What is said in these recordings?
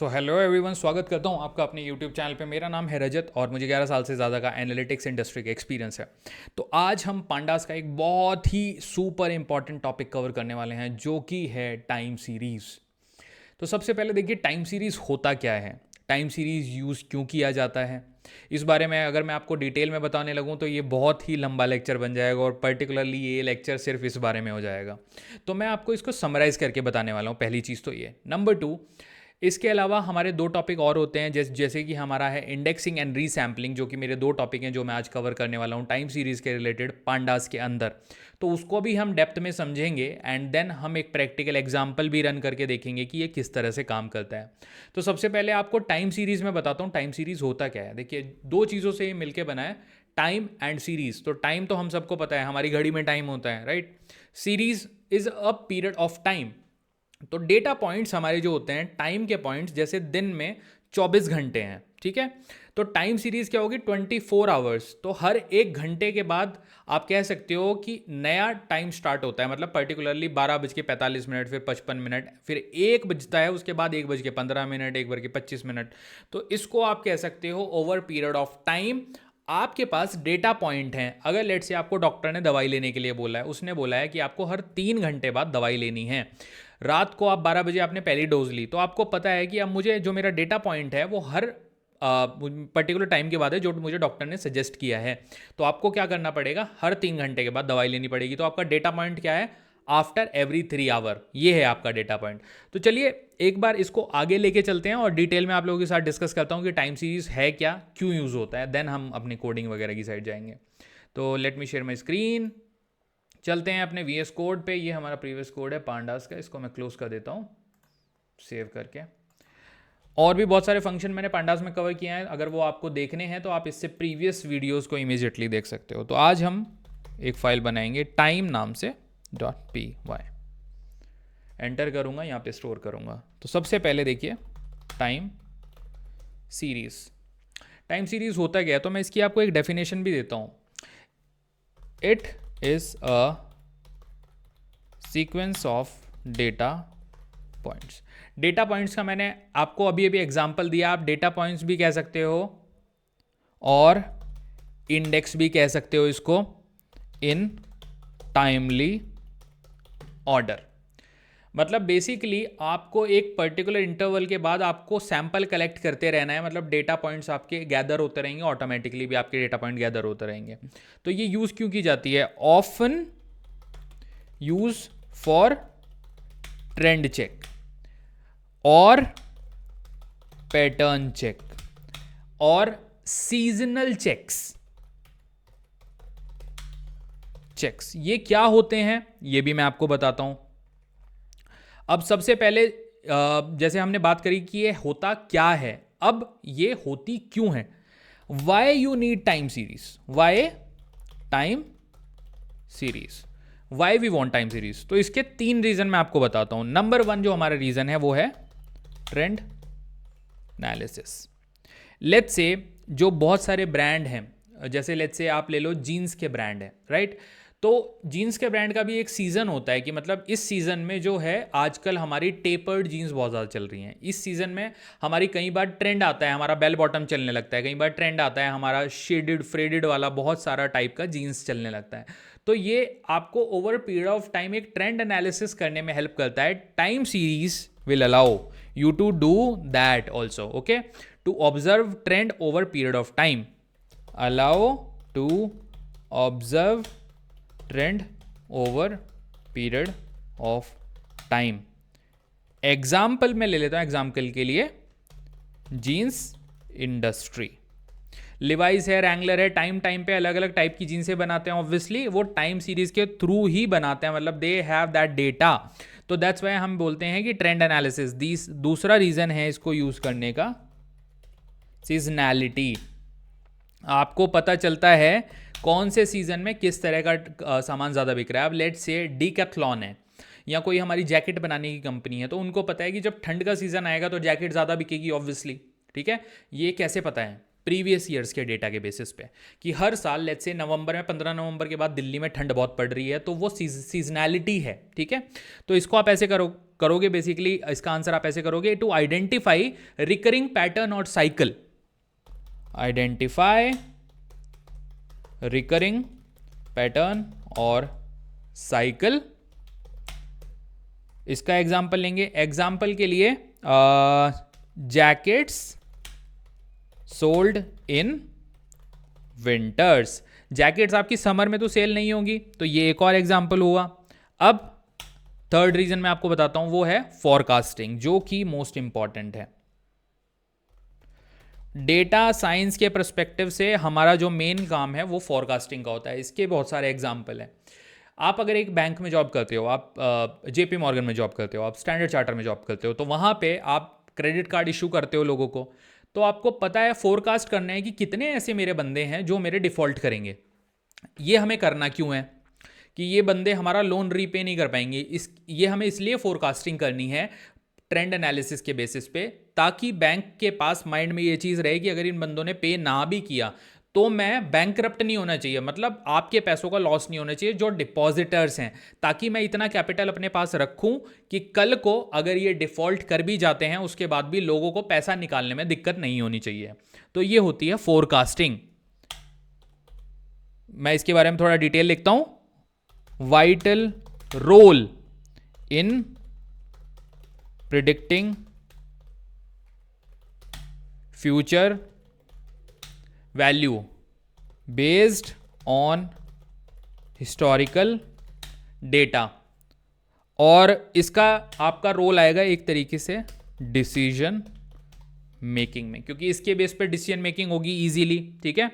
So hello everyone, स्वागत करता हूँ आपका अपने यूट्यूब चैनल पे। मेरा नाम है रजत और मुझे 11 साल से ज़्यादा का एनालिटिक्स इंडस्ट्री का एक्सपीरियंस है। तो आज हम पांडास का एक बहुत ही सुपर इंपॉर्टेंट टॉपिक कवर करने वाले हैं, जो कि है टाइम सीरीज़। तो सबसे पहले देखिए, टाइम सीरीज़ होता क्या है, टाइम सीरीज़ यूज़ क्यों किया जाता है। इस बारे में अगर मैं आपको डिटेल में बताने लगूँ तो ये बहुत ही लंबा लेक्चर बन जाएगा और पर्टिकुलरली ये लेक्चर सिर्फ इस बारे में हो जाएगा। तो मैं आपको इसको समराइज़ करके बताने वाला हूँ। पहली चीज़ तो ये। नंबर 2, इसके अलावा हमारे दो टॉपिक और होते हैं, जैसे कि हमारा है इंडेक्सिंग एंड रीसैम्पलिंग, जो कि मेरे दो टॉपिक हैं जो मैं आज कवर करने वाला हूँ टाइम सीरीज़ के रिलेटेड पांडास के अंदर। तो उसको भी हम डेप्थ में समझेंगे एंड देन हम एक प्रैक्टिकल एग्जाम्पल भी रन करके देखेंगे कि ये किस तरह से काम करता है। तो सबसे पहले आपको टाइम सीरीज़ में बताता हूँ टाइम सीरीज़ होता क्या है। देखिए, दो चीज़ों से ये मिलकर बना है, टाइम एंड सीरीज़। तो टाइम तो हम सबको पता है, हमारी घड़ी में टाइम होता है, right. Series is a period of time. तो डेटा पॉइंट्स हमारे जो होते हैं, टाइम के पॉइंट्स, जैसे दिन में 24 घंटे हैं, ठीक है। तो टाइम सीरीज़ क्या होगी, 24 आवर्स। तो हर एक घंटे के बाद आप कह सकते हो कि नया टाइम स्टार्ट होता है। मतलब पर्टिकुलरली 12:45, फिर 55 मिनट, फिर 1 बजता है, उसके बाद 1:15, 1:25। तो इसको आप कह सकते हो ओवर पीरियड ऑफ टाइम आपके पास डेटा पॉइंट हैं। अगर लेट से आपको डॉक्टर ने दवाई लेने के लिए बोला है, उसने बोला है कि आपको हर 3 घंटे बाद दवाई लेनी है। रात को आप 12 बजे आपने पहली डोज ली, तो आपको पता है कि अब मुझे जो मेरा डेटा पॉइंट है वो हर पर्टिकुलर टाइम के बाद है, जो मुझे डॉक्टर ने सजेस्ट किया है। तो आपको क्या करना पड़ेगा, हर 3 घंटे के बाद दवाई लेनी पड़ेगी। तो आपका डेटा पॉइंट क्या है, आफ्टर एवरी 3 आवर, ये है आपका डेटा पॉइंट। तो चलिए एक बार इसको आगे लेके चलते हैं और डिटेल में आप लोगों के साथ डिस्कस करता हूँ कि टाइम सीरीज है क्या, क्यों यूज़ होता है, देन हम अपनी कोडिंग वगैरह की साइड जाएंगे। तो let me share my screen. चलते हैं अपने VS कोड पे। ये हमारा प्रीवियस कोड है पांडास का, इसको मैं क्लोज कर देता हूँ सेव करके। और भी बहुत सारे फंक्शन मैंने पांडास में कवर किए हैं, अगर वो आपको देखने हैं तो आप इससे प्रीवियस वीडियोस को इमीजिएटली देख सकते हो। तो आज हम एक फाइल बनाएंगे टाइम नाम से .py। एंटर करूँगा, यहाँ पे स्टोर करूँगा। तो सबसे पहले देखिए टाइम सीरीज़। टाइम सीरीज़ होता क्या है, तो मैं इसकी आपको एक डेफिनेशन भी देता हूँ। It is a sequence of data points. Data points का मैंने आपको अभी अभी एग्जांपल दिया। आप डेटा पॉइंट्स भी कह सकते हो और इंडेक्स भी कह सकते हो इसको, इन टाइमली ऑर्डर। मतलब बेसिकली आपको एक पर्टिकुलर इंटरवल के बाद आपको सैंपल कलेक्ट करते रहना है। मतलब डेटा पॉइंट्स आपके गैदर होते रहेंगे, ऑटोमेटिकली भी आपके डेटा पॉइंट गैदर होते रहेंगे। तो ये यूज़ क्यों की जाती है, often use for trend check और पैटर्न चेक और सीजनल चेक्स। ये क्या होते हैं ये भी मैं आपको बताता हूं। अब सबसे पहले जैसे हमने बात करी कि ये होता क्या है, अब ये होती क्यों है। Why you need time series, why time series, why we want time series. तो इसके 3 रीजन मैं आपको बताता हूं। नंबर 1 जो हमारा रीजन है वो है ट्रेंड एनालिसिस। लेट्स से जो बहुत सारे ब्रांड हैं, जैसे लेट्स से आप ले लो जीन्स के ब्रांड है, राइट। तो जीन्स के ब्रांड का भी एक सीज़न होता है कि मतलब इस सीज़न में जो है आजकल हमारी टेपर्ड जीन्स बहुत ज़्यादा चल रही हैं। इस सीज़न में हमारी कई बार ट्रेंड आता है, हमारा बेल बॉटम चलने लगता है, कई बार ट्रेंड आता है हमारा शेडेड फ्रेडेड वाला बहुत सारा टाइप का जीन्स चलने लगता है। तो ये आपको ओवर पीरियड ऑफ टाइम एक ट्रेंड एनालिसिस करने में हेल्प करता है। Time series will allow you to do that also, okay, to observe trend over period of time, allow to observe trend over period of time। Example में ले लेता हूं, example के लिए जीन्स इंडस्ट्री, लिवाइस है, Wrangler है, time पे अलग अलग टाइप की जीन्सें बनाते हैं। ऑब्वियसली वो टाइम सीरीज के थ्रू ही बनाते हैं, मतलब दे हैव दैट डेटा। तो दैट्स वाई हम बोलते हैं कि ट्रेंड एनालिसिस। दूसरा रीजन है इसको यूज करने का, सीजनैलिटी। आपको पता चलता है कौन से सीजन में किस तरह का सामान ज़्यादा बिक रहा है। अब लेट से डीकैथलॉन है या कोई हमारी जैकेट बनाने की कंपनी है, तो उनको पता है कि जब ठंड का सीजन आएगा तो जैकेट ज़्यादा बिकेगी ऑब्वियसली, ठीक है। ये कैसे पता है, प्रीवियस ईयर्स के डेटा के बेसिस पे, कि हर साल लेट्स से नवंबर में 15 नवंबर के बाद दिल्ली में ठंड बहुत पड़ रही है, तो वो सीजनैलिटी है, ठीक है। तो इसको आप ऐसे करोगे बेसिकली, इसका आंसर आप ऐसे करोगे, टू आइडेंटिफाई रिकरिंग पैटर्न और साइकिल, आइडेंटिफाई रिकरिंग पैटर्न और साइकिल। इसका एग्जाम्पल लेंगे, एग्जाम्पल के लिए jackets sold in winters, jackets आपकी समर में तो सेल नहीं होगी, तो ये एक और एग्जाम्पल हुआ। अब थर्ड रीजन मैं आपको बताता हूं, वो है फॉरकास्टिंग, जो कि मोस्ट इंपॉर्टेंट है। डेटा साइंस के पर्सपेक्टिव से हमारा जो मेन काम है वो फॉरकास्टिंग का होता है। इसके बहुत सारे एग्जाम्पल हैं। आप अगर एक बैंक में जॉब करते हो, आप JP मॉर्गन में जॉब करते हो, आप स्टैंडर्ड चार्टर में जॉब करते हो, तो वहाँ पे आप क्रेडिट कार्ड इशू करते हो लोगों को, तो आपको पता है फोरकास्ट करना है कि कितने ऐसे मेरे बंदे हैं जो मेरे डिफ़ॉल्ट करेंगे। ये हमें करना क्यों है कि ये बंदे हमारा लोन रीपे नहीं कर पाएंगे, ये हमें इसलिए फोरकास्टिंग करनी है ट्रेंड एनालिसिस के बेसिस पे, ताकि बैंक के पास माइंड में ये चीज़ रहे कि अगर इन बंदों ने पे ना भी किया तो मैं बैंकरप्ट नहीं होना चाहिए, मतलब आपके पैसों का लॉस नहीं होना चाहिए जो डिपॉजिटर्स हैं, ताकि मैं इतना कैपिटल अपने पास रखूं कि कल को अगर ये डिफ़ॉल्ट कर भी जाते हैं उसके बाद भी लोगों को पैसा निकालने में दिक्कत नहीं होनी चाहिए। तो ये होती है फोरकास्टिंग। मैं इसके बारे में थोड़ा डिटेल लिखता हूं, vital role in predicting future value based on historical data, और इसका आपका रोल आएगा एक तरीके से डिसीजन मेकिंग में, क्योंकि इसके बेस पे डिसीजन मेकिंग होगी इजीली, ठीक है।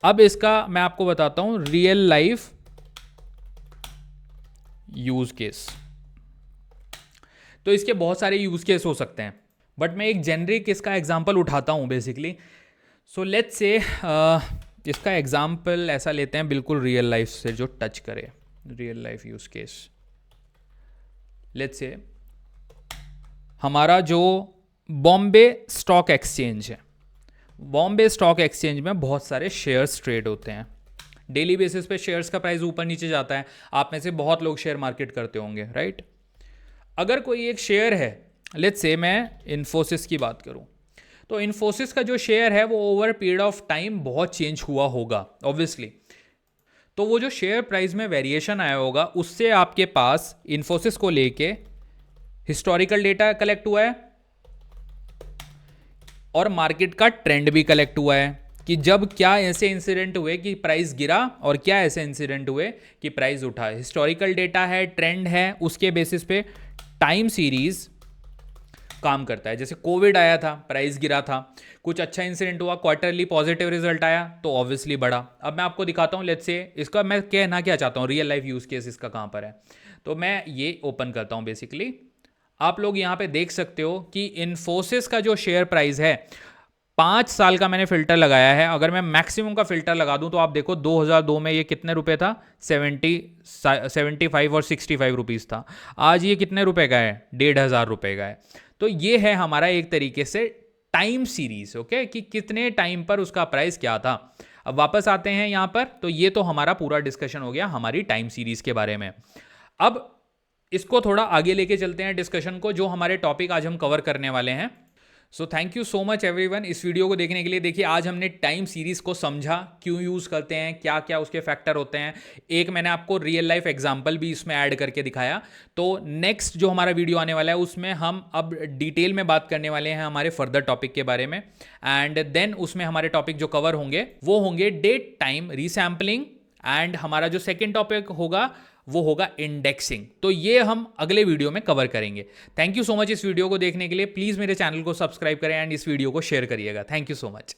अब इसका मैं आपको बताता हूं रियल लाइफ यूज केस। तो इसके बहुत सारे यूज केस हो सकते हैं, बट मैं एक जेनरिक इसका एग्जांपल उठाता हूं बेसिकली। सो लेट्स से इसका एग्जाम्पल ऐसा लेते हैं बिल्कुल रियल लाइफ से जो टच करे, real life use case. Let's say हमारा जो बॉम्बे स्टॉक एक्सचेंज है, बॉम्बे स्टॉक एक्सचेंज में बहुत सारे शेयर्स ट्रेड होते हैं, डेली बेसिस पे शेयर्स का प्राइस ऊपर नीचे जाता है। आप में से बहुत लोग शेयर मार्केट करते होंगे, राइट। अगर कोई एक शेयर है, लेट्स से मैं इन्फोसिस की बात करूं, तो इन्फोसिस का जो शेयर है वो ओवर पीरियड ऑफ टाइम बहुत चेंज हुआ होगा ऑब्वियसली। तो वो जो शेयर प्राइस में वेरिएशन आया होगा उससे आपके पास इन्फोसिस को लेके हिस्टोरिकल डेटा कलेक्ट हुआ है और मार्केट का ट्रेंड भी कलेक्ट हुआ है कि जब क्या ऐसे इंसिडेंट हुए कि प्राइस गिरा और क्या ऐसे इंसिडेंट हुए कि प्राइस उठा। हिस्टोरिकल डेटा है, ट्रेंड है, उसके बेसिस पे टाइम सीरीज काम करता है। जैसे कोविड आया था, प्राइस गिरा था, कुछ अच्छा इंसिडेंट हुआ, क्वार्टरली पॉजिटिव रिजल्ट आया तो ऑब्वियसली बढ़ा। अब मैं आपको दिखाता हूँ, लेट्स से इसका मैं कहना क्या चाहता हूँ, रियल लाइफ यूज केस इसका कहाँ पर है। तो मैं ये ओपन करता हूँ बेसिकली, आप लोग यहाँ पे देख सकते हो कि इन्फोसिस का जो शेयर प्राइस है 5 साल का मैंने फिल्टर लगाया है। अगर मैं मैक्सिमम का फिल्टर लगा दूं तो आप देखो 2002 में ये कितने रुपए था, 75 और 65 रुपीज़ था। आज ये कितने रुपए का है, 1500 रुपए का है। तो ये है हमारा एक तरीके से टाइम सीरीज, ओके, कि कितने टाइम पर उसका प्राइस क्या था। अब वापस आते हैं यहाँ पर, तो ये तो हमारा पूरा डिस्कशन हो गया हमारी टाइम सीरीज के बारे में। अब इसको थोड़ा आगे लेके चलते हैं डिस्कशन को, जो हमारे टॉपिक आज हम कवर करने वाले हैं। So thank you so much everyone इस वीडियो को देखने के लिए। देखिए आज हमने टाइम सीरीज को समझा, क्यों यूज़ करते हैं, क्या क्या उसके फैक्टर होते हैं। एक मैंने आपको रियल लाइफ एग्जांपल भी इसमें ऐड करके दिखाया। तो नेक्स्ट जो हमारा वीडियो आने वाला है उसमें हम अब डिटेल में बात करने वाले हैं हमारे फर्दर टॉपिक के बारे में, एंड देन उसमें हमारे टॉपिक जो कवर होंगे वो होंगे डेट टाइम रीसैम्पलिंग, एंड हमारा जो सेकेंड टॉपिक होगा वो होगा इंडेक्सिंग। तो ये हम अगले वीडियो में कवर करेंगे। थैंक यू सो मच इस वीडियो को देखने के लिए। प्लीज़ मेरे चैनल को सब्सक्राइब करें एंड इस वीडियो को शेयर करिएगा। Thank you so much.